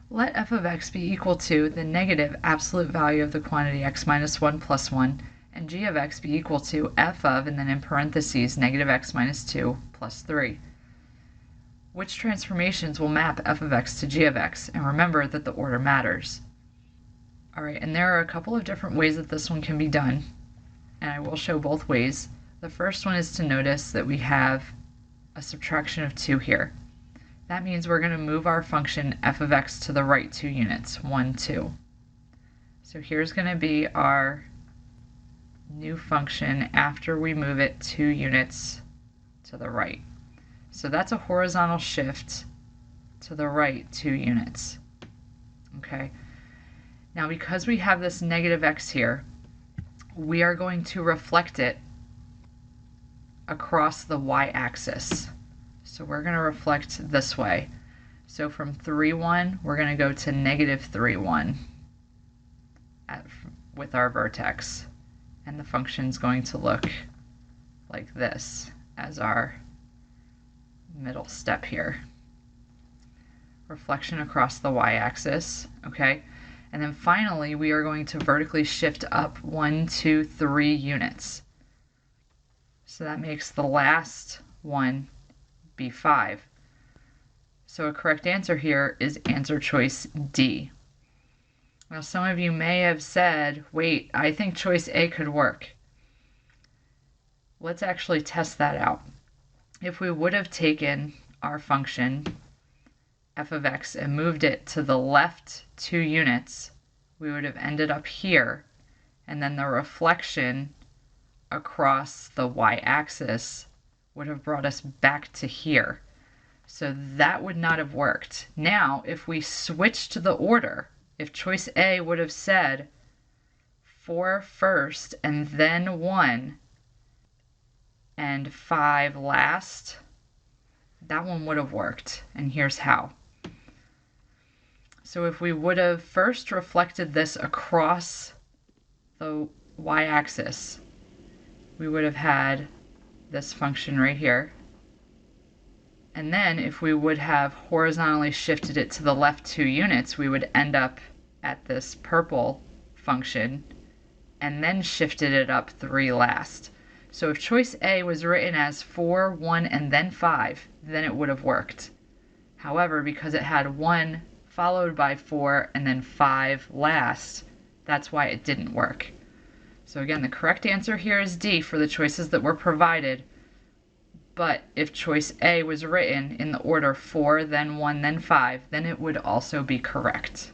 Let f of x be equal to the negative absolute value of the quantity x minus 1 plus 1, and g of x be equal to f of, and then in parentheses, negative x minus 2 plus 3. Which transformations will map f of x to g of x? And remember that the order matters. Alright, and there are a couple of different ways that this one can be done, and I will show both ways. The first one is to notice that we have a subtraction of 2 here. That means we're going to move our function f of x to the right 2 units, 1, 2. So here's going to be our new function after we move it 2 units to the right. So that's a horizontal shift to the right 2 units. Okay. Now because we have this negative x here, we are going to reflect it across the y-axis. So we're going to reflect this way. So from 3, 1, we're going to go to negative 3, 1 with our vertex. And the function's going to look like this as our middle step here. Reflection across the y-axis, okay? And then finally, we are going to vertically shift up 1, 2, 3 units. So that makes the last one be 5. So a correct answer here is answer choice D. Now some of you may have said, wait, I think choice A could work. Let's actually test that out. If we would have taken our function f of x and moved it to the left 2 units, we would have ended up here, and then the reflection across the y-axis would have brought us back to here. So that would not have worked. Now, if we switched the order, if choice A would have said 4 first and then 1 and 5 last, that one would have worked. And here's how. So if we would have first reflected this across the y-axis, we would have had this function right here. And then if we would have horizontally shifted it to the left 2 units, we would end up at this purple function and then shifted it up 3 last. So if choice A was written as 4, 1, and then 5, then it would have worked. However, because it had 1 followed by 4 and then 5 last, that's why it didn't work. So again, the correct answer here is D for the choices that were provided. But if choice A was written in the order 4, then 1, then 5, then it would also be correct.